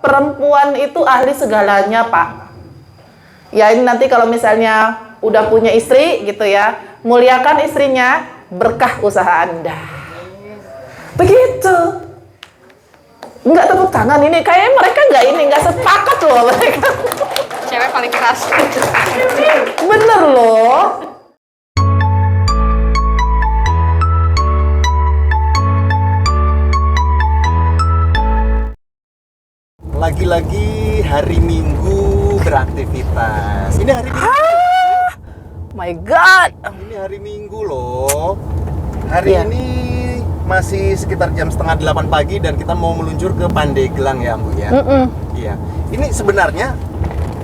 perempuan itu ahli segalanya, Pak. Ya ini nanti kalau misalnya udah punya istri gitu ya, muliakan istrinya, berkah usaha Anda. Begitu. Enggak tepuk tangan ini, kayaknya mereka nggak sepakat loh mereka. Cewek paling keras. Bener loh. Lagi-lagi hari Minggu beraktivitas. Ini hari Minggu. My God. Ini hari Minggu loh. Hari Iya. ini masih sekitar jam setengah 8 pagi dan kita mau meluncur ke Pandeglang ya, Bu ya. Iya. Ini sebenarnya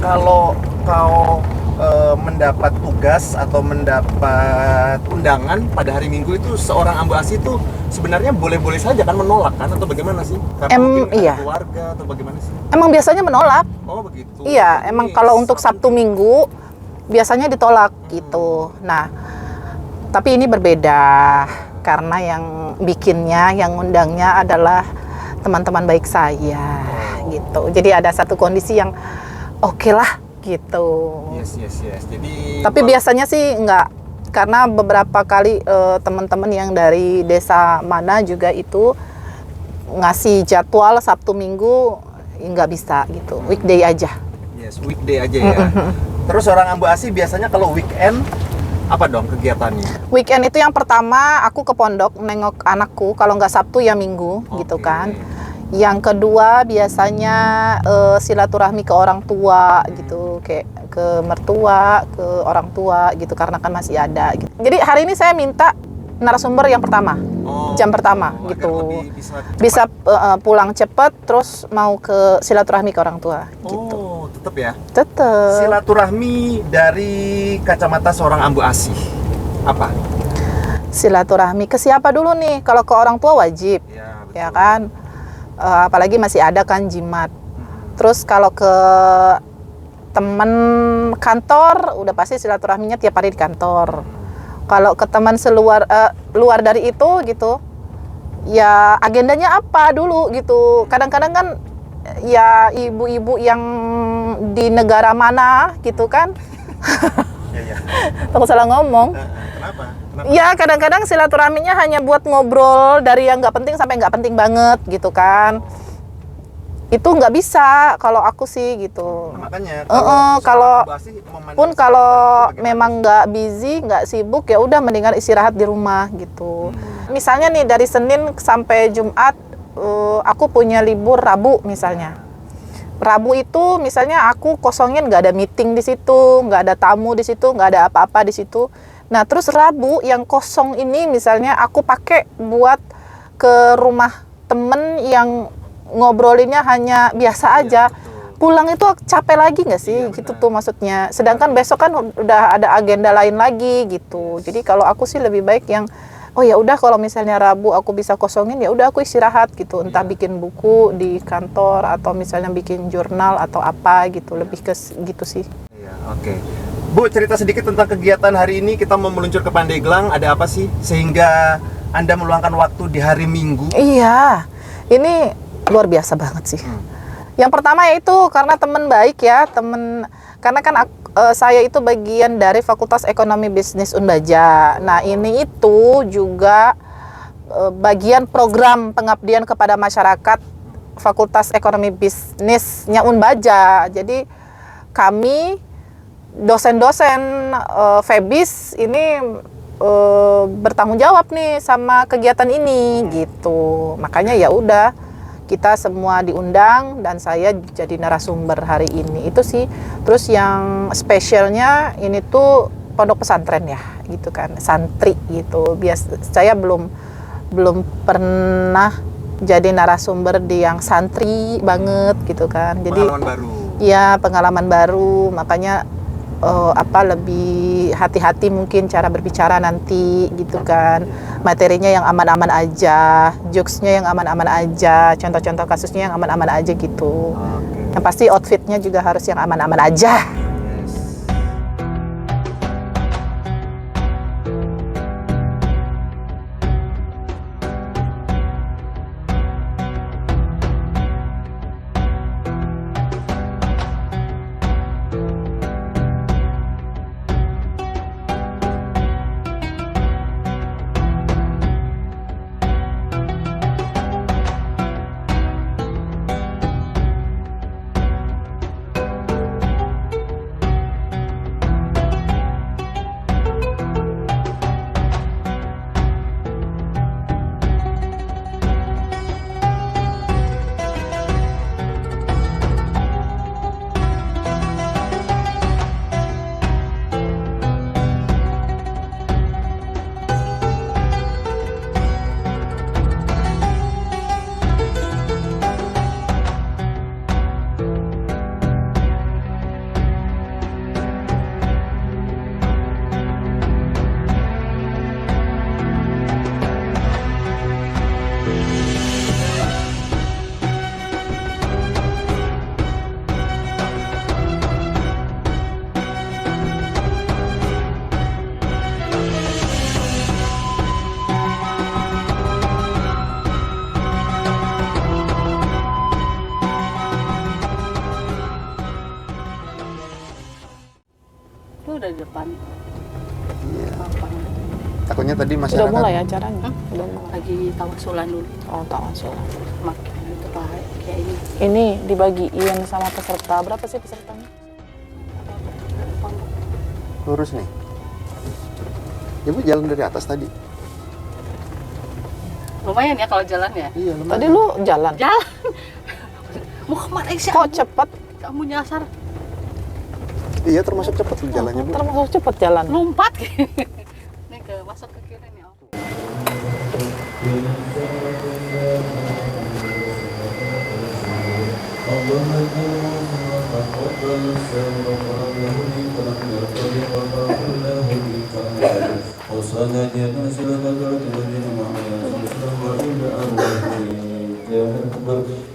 kalau kau mendapat tugas atau mendapat undangan pada hari Minggu itu, seorang Ambu Asih itu sebenarnya boleh-boleh saja kan menolak kan, atau bagaimana sih? Karena mungkin iya. keluarga atau bagaimana sih? Emang biasanya menolak. Oh begitu. Iya, Ini emang kalau untuk Sabtu Minggu biasanya ditolak gitu. Nah, tapi ini berbeda karena yang bikinnya, yang undangnya adalah teman-teman baik saya gitu. Jadi ada satu kondisi yang oke lah gitu. Yes. Jadi Tapi biasanya sih enggak, karena beberapa kali teman-teman yang dari desa mana juga itu ngasih jadwal Sabtu Minggu nggak bisa gitu, weekday aja. Yes, weekday aja ya. Terus orang Ambu Asih biasanya kalau weekend apa dong kegiatannya? Weekend itu yang pertama aku ke pondok nengok anakku, kalau nggak Sabtu ya Minggu gitu kan. Yang kedua biasanya silaturahmi ke orang tua gitu, kayak ke mertua, ke orang tua gitu, karena kan masih ada gitu. Jadi hari ini saya minta narasumber yang pertama, jam pertama gitu. Bisa pulang cepat, terus mau ke silaturahmi ke orang tua gitu. Tetap ya? Tetap. Silaturahmi dari kacamata seorang Ambu Asih apa? Silaturahmi ke siapa dulu nih? Kalau ke orang tua wajib, ya kan? Apalagi masih ada kan jimat. Terus kalau ke teman kantor, udah pasti silaturahminya tiap hari di kantor. Kalau ke teman luar dari itu gitu, ya agendanya apa dulu gitu. Kadang-kadang kan ya ibu-ibu yang di negara mana gitu kan. Takut salah ngomong. Kenapa? Ya kadang-kadang silaturahminya hanya buat ngobrol dari yang nggak penting sampai nggak penting banget gitu kan. Itu nggak bisa kalau aku sih gitu. Nah, makanya kalau memang nggak busy, nggak sibuk, ya udah mendingan istirahat di rumah gitu. Misalnya nih dari Senin sampai Jumat aku punya libur Rabu misalnya. Rabu itu misalnya aku kosongin, nggak ada meeting di situ, nggak ada tamu di situ, nggak ada apa-apa di situ. Nah terus Rabu yang kosong ini misalnya aku pakai buat ke rumah temen yang ngobrolinnya hanya biasa aja. Pulang itu capek lagi nggak sih? Gitu tuh maksudnya. Sedangkan besok kan udah ada agenda lain lagi gitu. Jadi kalau aku sih lebih baik yang oh ya udah, kalau misalnya Rabu aku bisa kosongin, ya udah aku istirahat gitu. Entah bikin buku di kantor atau misalnya bikin jurnal atau apa gitu. Lebih ke gitu sih. Iya, oke. Bu, cerita sedikit tentang kegiatan hari ini. Kita mau meluncur ke Pandeglang. Ada apa sih sehingga Anda meluangkan waktu di hari Minggu? Iya, ini luar biasa banget sih. Yang pertama yaitu karena teman baik ya, karena kan saya itu bagian dari Fakultas Ekonomi Bisnis Unbaja. Nah ini itu juga bagian program pengabdian kepada masyarakat Fakultas Ekonomi Bisnisnya Unbaja. Jadi kami dosen-dosen FEBIS ini bertanggung jawab nih sama kegiatan ini gitu. Makanya ya udah, kita semua diundang dan saya jadi narasumber hari ini. Itu sih. Terus yang spesialnya ini tuh pondok pesantren ya gitu kan, santri gitu. Saya belum pernah jadi narasumber di yang santri banget gitu kan. Jadi pengalaman baru. Iya, pengalaman baru. Makanya lebih hati-hati mungkin cara berbicara nanti gitu kan. Materinya yang aman-aman aja, jokesnya yang aman-aman aja, contoh-contoh kasusnya yang aman-aman aja gitu. Yang pasti outfitnya juga harus yang aman-aman aja. depan. Iya. Lapangan. Takutnya tadi Udah masyarakat mulai acaranya? Udah mulai. Lagi tawasulan dulu. Oh, tawasul. Makin itu kayak ini. Ini dibagiin sama peserta. Berapa sih pesertanya? lurus nih. Ibu jalan dari atas tadi. Lumayan ya kalau jalan ya. Iya, lumayan. Tadi lu jalan. Jalan. Mau kemana sih? Kok cepet? Kamu nyasar. Iya, termasuk cepet tuh jalannya, Bu. Termasuk cepet jalan. Lompat. Nih ke masuk ke kiri nih. Om.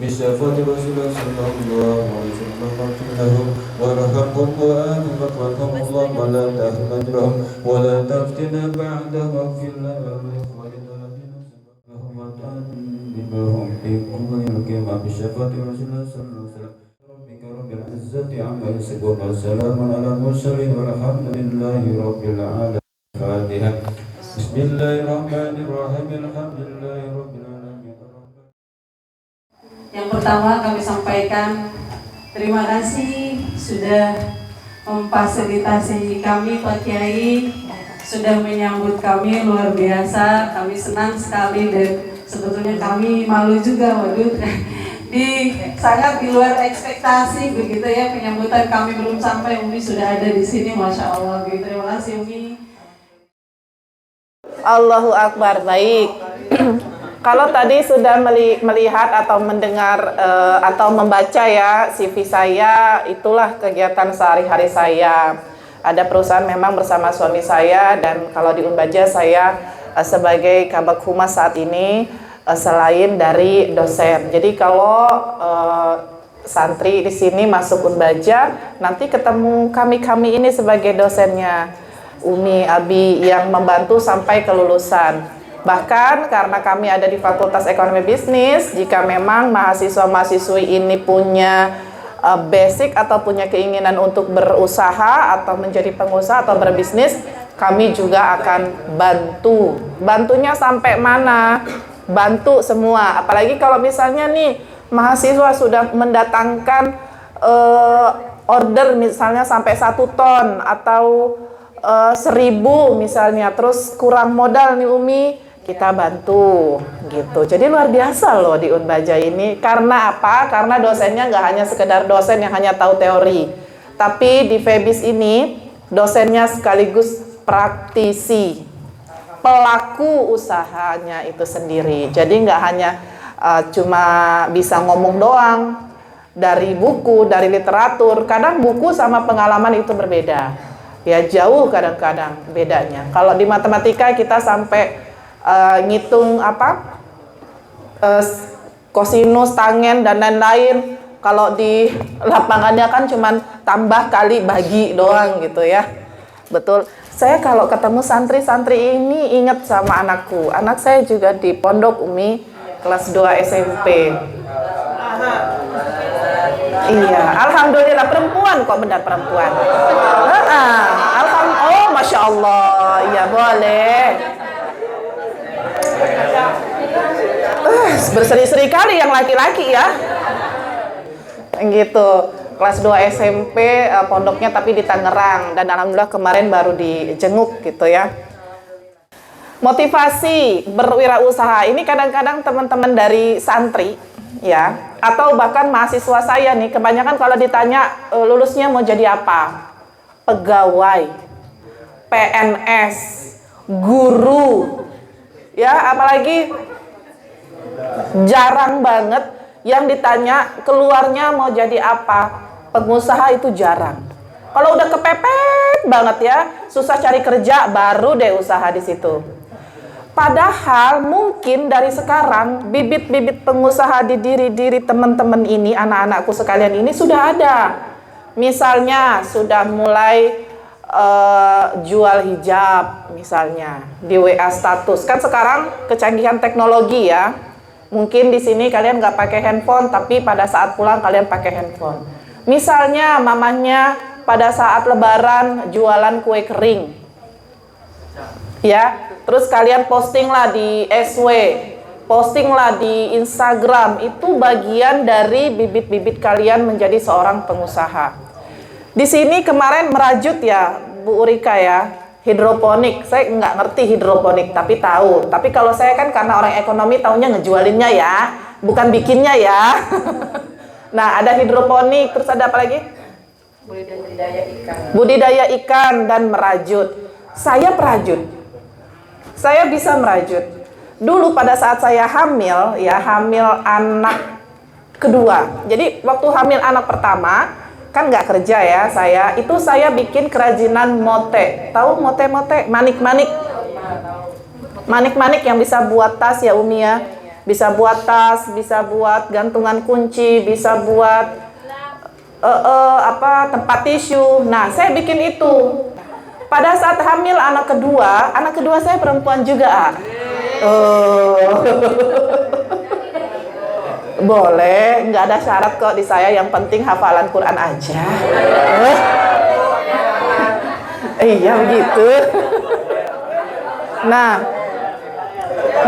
بشفاعة رسول الله صلى الله عليه وسلم فاغفر لهم وارحمهم وآمنهم وارحمهم الله ولا تحرم أجرهم ولا تفتن بعدهم واغفر لهم ولإخواننا الذين سبقوهم وتعذبهم بكم القيامة بشفاعة رسول الله صلى الله عليه وسلم ربك رب العزة عما يصفون وسلام على المرسلين والحمد لله رب العالمين. الفاتحة. بسم الله الرحمن الرحيم الحمد لله رب العالمين. Yang pertama kami sampaikan terima kasih sudah memfasilitasi kami Pak Kiai, sudah menyambut kami luar biasa. Kami senang sekali dan sebetulnya kami malu juga, waduh, sangat di luar ekspektasi begitu ya penyambutan kami belum sampai Umi sudah ada di sini, masya Allah. Gitu. Terima kasih Umi. Allahu Akbar. Baik. Kalau tadi sudah melihat atau mendengar atau membaca ya CV saya, itulah kegiatan sehari-hari saya. Ada perusahaan memang bersama suami saya, dan kalau di Unbaja saya sebagai Kabag Humas saat ini selain dari dosen. Jadi kalau santri di sini masuk Unbaja, nanti ketemu kami ini sebagai dosennya, Umi, Abi, yang membantu sampai kelulusan. Bahkan karena kami ada di Fakultas Ekonomi Bisnis, jika memang mahasiswa-mahasiswi ini punya basic atau punya keinginan untuk berusaha atau menjadi pengusaha atau berbisnis, kami juga akan bantu. Bantunya sampai mana? Bantu semua. Apalagi kalau misalnya nih mahasiswa sudah mendatangkan order misalnya sampai 1 ton atau 1000 misalnya, terus kurang modal nih Umi, kita bantu gitu. Jadi luar biasa loh di Unbaja ini. Karena apa? Karena dosennya nggak hanya sekedar dosen yang hanya tahu teori, tapi di Febis ini dosennya sekaligus praktisi, pelaku usahanya itu sendiri. Jadi nggak hanya cuma bisa ngomong doang dari buku, dari literatur. Kadang buku sama pengalaman itu berbeda. Ya jauh kadang-kadang bedanya. Kalau di matematika kita sampai ngitung kosinus, tangen dan lain-lain. Kalau di lapangannya kan cuman tambah kali bagi doang gitu ya. Betul. Saya kalau ketemu santri-santri ini ingat sama anakku. Anak saya juga di pondok Umi, kelas 2 SMP. Iya, alhamdulillah perempuan kok, benar perempuan. Alhamdulillah, oh masya Allah, iya boleh. Berseri-seri kali yang laki-laki ya. Gitu. Kelas 2 SMP pondoknya tapi di Tangerang, dan alhamdulillah kemarin baru dijenguk gitu ya. Motivasi berwirausaha ini kadang-kadang teman-teman dari santri ya, atau bahkan mahasiswa saya nih, kebanyakan kalau ditanya lulusnya mau jadi apa? Pegawai, PNS, guru. Ya, apalagi jarang banget yang ditanya keluarnya mau jadi apa. Pengusaha itu jarang. Kalau udah kepepet banget ya, susah cari kerja, baru deh usaha di situ. Padahal mungkin dari sekarang bibit-bibit pengusaha di diri teman-teman ini, anak-anakku sekalian ini sudah ada. Misalnya sudah mulai jual hijab misalnya di WA status. Kan sekarang kecanggihan teknologi ya. Mungkin di sini kalian nggak pakai handphone, tapi pada saat pulang kalian pakai handphone. Misalnya mamanya pada saat lebaran jualan kue kering. Ya, terus kalian postinglah di SW, postinglah di Instagram. Itu bagian dari bibit-bibit kalian menjadi seorang pengusaha. Di sini kemarin merajut ya, Bu Urika ya, hidroponik. Saya nggak ngerti hidroponik, tapi tahu. Tapi kalau saya kan karena orang ekonomi taunya ngejualinnya ya, bukan bikinnya ya. Nah, ada hidroponik, terus ada apa lagi? Budidaya ikan dan merajut. Saya perajut. Saya bisa merajut. Dulu pada saat saya hamil, ya hamil anak kedua. Jadi waktu hamil anak pertama, kan nggak kerja ya saya. Itu saya bikin kerajinan mote. Tahu mote-mote? Manik-manik. Manik-manik yang bisa buat tas ya Umi ya. Bisa buat tas, bisa buat gantungan kunci, bisa buat tempat tisu. Nah, saya bikin itu. Pada saat hamil anak kedua saya perempuan juga. Boleh, nggak ada syarat kok di saya, yang penting hafalan Quran aja. Iya begitu. Nah,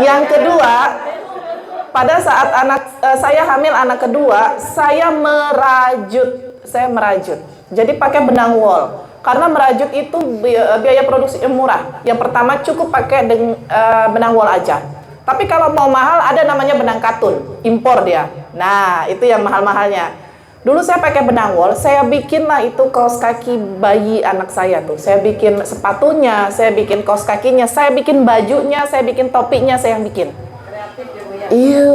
yang kedua, pada saat saya hamil anak kedua, saya merajut. Jadi pakai benang wol. Karena merajut itu biaya produksi murah. Yang pertama cukup pakai benang wol aja. Tapi kalau mau mahal ada namanya benang katun, impor dia. Nah, itu yang mahal-mahalnya. Dulu saya pakai benang wol, saya bikinlah itu kaos kaki bayi anak saya tuh. Saya bikin sepatunya, saya bikin kaos kakinya, saya bikin bajunya, saya bikin topinya, saya yang bikin. Iya,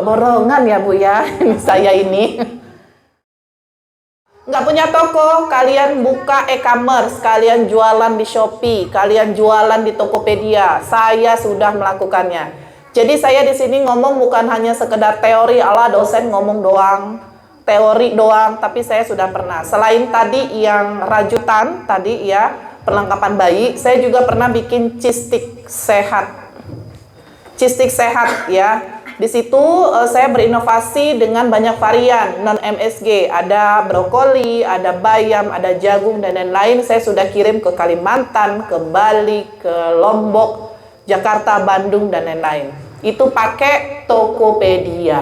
borongan ya Bu ya, saya ini. Nggak punya toko, kalian buka e-commerce, kalian jualan di Shopee, kalian jualan di Tokopedia. Saya sudah melakukannya. Jadi saya di sini ngomong bukan hanya sekedar teori, ala dosen ngomong doang, teori doang, tapi saya sudah pernah. Selain tadi yang rajutan, tadi ya, perlengkapan bayi, saya juga pernah bikin cistik sehat. Cistik sehat ya. Di situ saya berinovasi dengan banyak varian non MSG, ada brokoli, ada bayam, ada jagung dan lain-lain. Saya sudah kirim ke Kalimantan, ke Bali, ke Lombok, Jakarta, Bandung dan lain-lain. Itu pakai Tokopedia.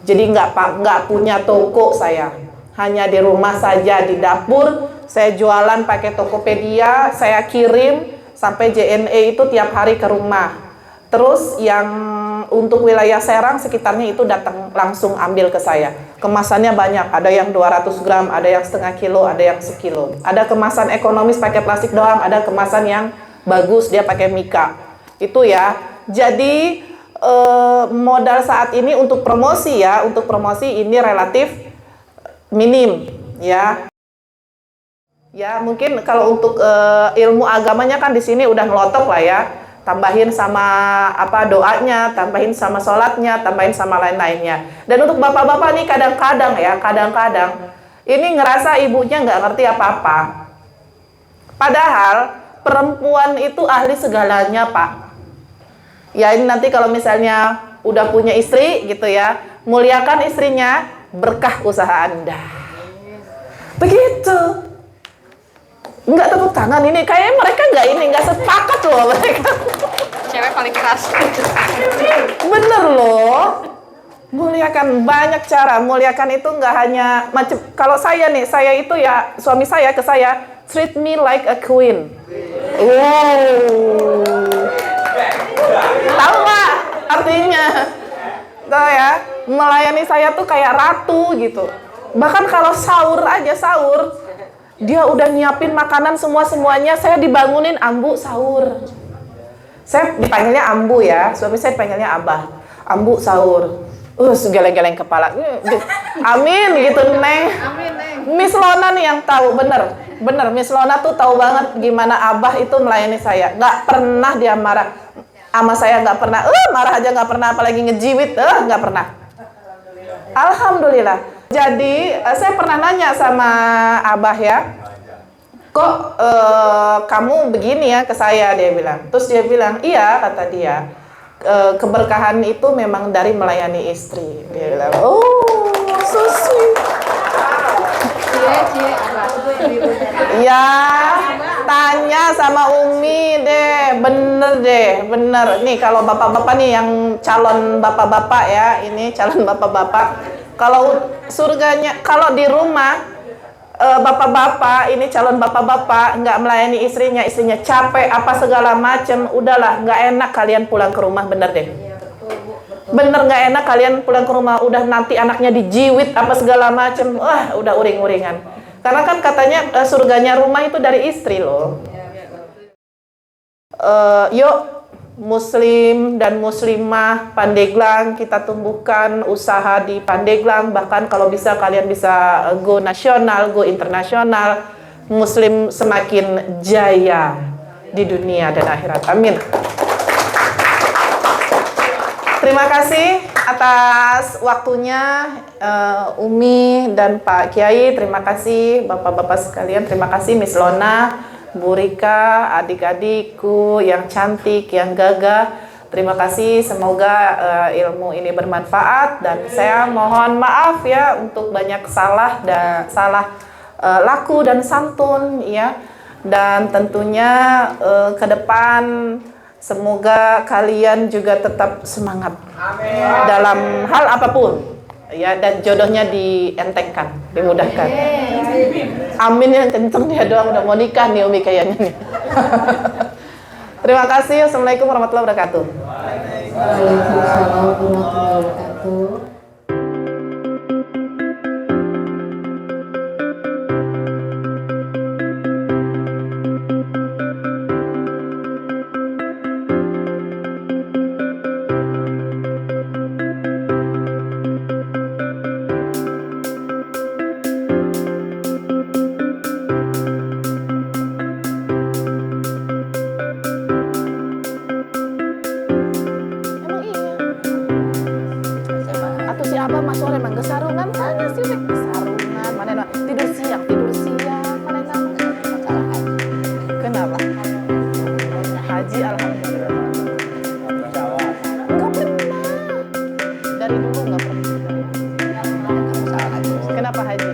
Jadi nggak punya toko saya, hanya di rumah saja di dapur. Saya jualan pakai Tokopedia, saya kirim sampai JNE itu tiap hari ke rumah. Terus yang untuk wilayah Serang sekitarnya itu datang langsung ambil ke saya. Kemasannya banyak, ada yang 200 gram, ada yang setengah kilo, ada yang sekilo. Ada kemasan ekonomis pakai plastik doang, ada kemasan yang bagus dia pakai mika. Itu ya. Jadi modal saat ini untuk promosi ya, untuk promosi ini relatif minim ya. Ya mungkin kalau untuk ilmu agamanya kan di sini udah ngelotok lah ya. Tambahin sama doanya, tambahin sama sholatnya, tambahin sama lain-lainnya. Dan untuk bapak-bapak nih kadang-kadang ini ngerasa ibunya nggak ngerti apa-apa. Padahal perempuan itu ahli segalanya Pak. Ya ini nanti kalau misalnya udah punya istri gitu ya, muliakan istrinya, berkah usaha Anda. Begitu. Nggak tepuk tangan ini, kayaknya mereka nggak sepakat loh mereka. Cewek paling keras. Bener loh. Muliakan, banyak cara. Muliakan itu nggak hanya macam, kalau saya nih, saya itu ya, suami saya ke saya, treat me like a queen. Wow. Tahu nggak artinya? Tahu ya, melayani saya tuh kayak ratu gitu. Bahkan kalau sahur, dia udah nyiapin makanan semuanya, saya dibangunin, Ambu sahur. Saya dipanggilnya Ambu ya, suami saya dipanggilnya Abah. Ambu sahur. Geleng-geleng kepala. Amin gitu, Neng. Amin, Neng. Miss Lona nih yang tahu, bener. Miss Lona tuh tahu banget gimana Abah itu melayani saya. Nggak pernah dia marah sama saya, nggak pernah. Marah aja nggak pernah, apalagi ngejiwit, nggak pernah. Alhamdulillah. Jadi saya pernah nanya sama Abah ya, kok kamu begini ya ke saya, dia bilang. Terus dia bilang, iya kata dia, keberkahan itu memang dari melayani istri. Dia bilang, oh so sweet. Cie, Abah. Ya, tanya sama Umi deh, bener. Nih kalau bapak-bapak nih yang calon bapak-bapak ya, ini calon bapak-bapak. Kalau surganya, kalau di rumah bapak-bapak ini calon bapak-bapak nggak melayani istrinya capek apa segala macem, udahlah nggak enak kalian pulang ke rumah, bener deh. Bener nggak enak kalian pulang ke rumah, udah nanti anaknya dijiwit apa segala macem, wah udah uring-uringan. Karena kan katanya surganya rumah itu dari istri loh. Yuk muslim dan muslimah Pandeglang, kita tumbuhkan usaha di Pandeglang. Bahkan kalau bisa kalian bisa go nasional, go internasional. Muslim semakin jaya di dunia dan akhirat. Amin. Terima kasih atas waktunya Umi dan Pak Kiai. Terima kasih Bapak-bapak sekalian. Terima kasih Miss Lona, Bu Rika, adik-adikku yang cantik, yang gagah. Terima kasih. Semoga ilmu ini bermanfaat dan saya mohon maaf ya untuk banyak salah laku dan santun ya. Dan tentunya ke depan semoga kalian juga tetap semangat. Amin. Dalam hal apapun ya, dan jodohnya dientengkan, dimudahkan. Amin yang kenceng dia doang, udah mau nikah nih Umi kayaknya nih. Terima kasih. Assalamualaikum warahmatullahi wabarakatuh. Waalaikumsalam warahmatullahi wabarakatuh. Siapa mas sore mangga sarungan, tanya sih sarungan mana tidur siang mana nama kenapa haji alhamdulillah nggak pernah dari dulu nggak pernah. Kenapa haji?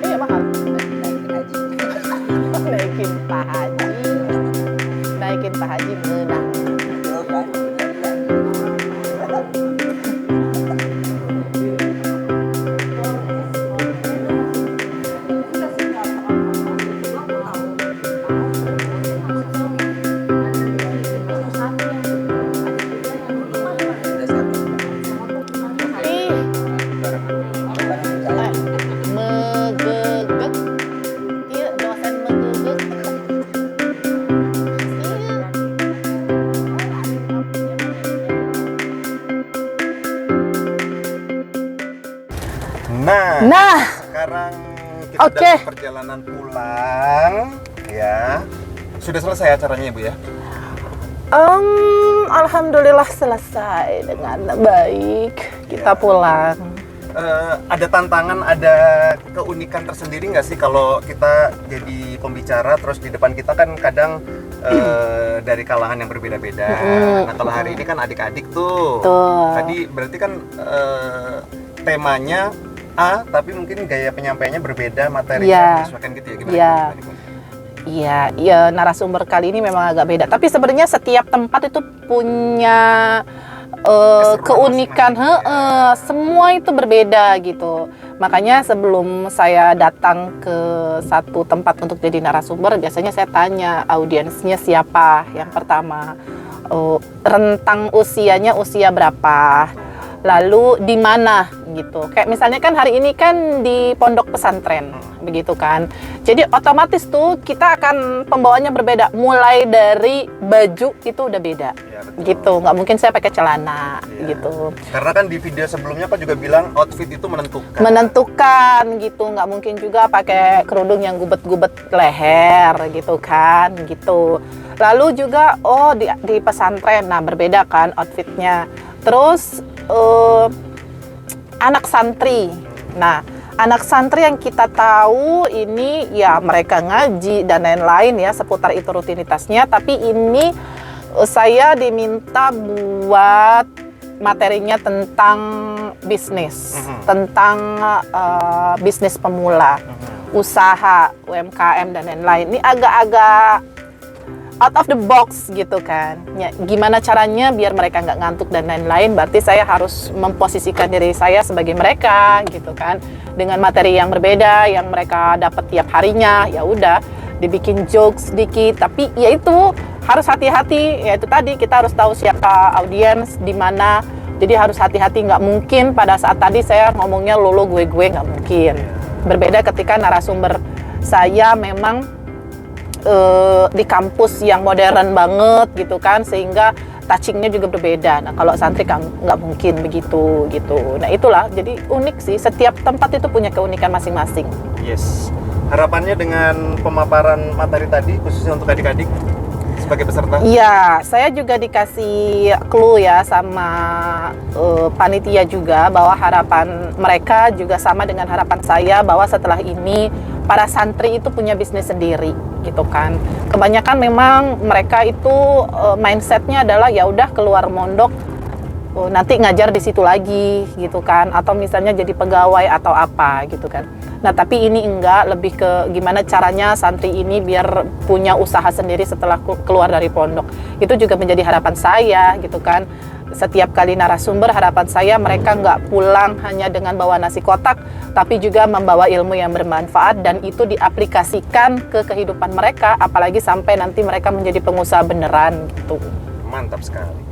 Iya mahal. Naikin Pak Haji menang. Nah, sekarang kita dalam perjalanan pulang ya. Sudah selesai acaranya Bu ya? Alhamdulillah selesai dengan baik. Kita pulang. Ada tantangan, ada keunikan tersendiri nggak sih kalau kita jadi pembicara terus di depan kita kan kadang dari kalangan yang berbeda-beda. Nah kalau hari ini kan adik-adik tuh. Tadi berarti kan temanya A, tapi mungkin gaya penyampaiannya berbeda, materinya menyesuaikan gitu ya, gimana? Iya, narasumber kali ini memang agak beda. Tapi sebenarnya setiap tempat itu punya keunikan, semua itu berbeda gitu. Makanya sebelum saya datang ke satu tempat untuk jadi narasumber, biasanya saya tanya audiensnya siapa. Yang pertama, rentang usianya usia berapa, lalu di mana gitu. Kayak misalnya kan hari ini kan di pondok pesantren, begitu kan. Jadi otomatis tuh kita akan pembawaannya berbeda. Mulai dari baju itu udah beda, gitu. Nggak mungkin saya pakai celana, gitu. Karena kan di video sebelumnya Pak juga bilang outfit itu menentukan. Menentukan, gitu. Nggak mungkin juga pakai kerudung yang gubet-gubet leher, gitu kan, gitu. Lalu juga, di pesantren, nah berbeda kan outfitnya. Terus anak santri. Nah, anak santri yang kita tahu ini ya mereka ngaji dan lain-lain ya seputar itu rutinitasnya. Tapi ini saya diminta buat materinya tentang bisnis, tentang bisnis pemula. usaha UMKM dan lain-lain. Ini agak-agak out of the box gitu kan. Ya, gimana caranya biar mereka nggak ngantuk dan lain-lain, berarti saya harus memposisikan diri saya sebagai mereka gitu kan, dengan materi yang berbeda yang mereka dapat tiap harinya. Ya udah, dibikin jokes sedikit, tapi ya itu harus hati-hati. Ya itu tadi, kita harus tahu siapa audiens di mana. Jadi harus hati-hati, nggak mungkin pada saat tadi saya ngomongnya lolo gue nggak mungkin. Berbeda ketika narasumber saya memang di kampus yang modern banget gitu kan, sehingga touchingnya juga berbeda. Nah kalau santri kan nggak mungkin begitu gitu. Nah itulah, jadi unik sih, setiap tempat itu punya keunikan masing-masing. Yes. Harapannya dengan pemaparan materi tadi khususnya untuk adik-adik sebagai peserta? Iya, saya juga dikasih clue ya sama panitia juga, bahwa harapan mereka juga sama dengan harapan saya, bahwa setelah ini para santri itu punya bisnis sendiri gitu kan. Kebanyakan memang mereka itu mindsetnya adalah ya udah keluar mondok, nanti ngajar di situ lagi gitu kan, atau misalnya jadi pegawai atau apa gitu kan. Nah tapi ini enggak, lebih ke gimana caranya santri ini biar punya usaha sendiri setelah keluar dari pondok. Itu juga menjadi harapan saya gitu kan. Setiap kali narasumber, harapan saya mereka nggak pulang hanya dengan bawa nasi kotak, tapi juga membawa ilmu yang bermanfaat, dan itu diaplikasikan ke kehidupan mereka, apalagi sampai nanti mereka menjadi pengusaha beneran gitu. Mantap sekali.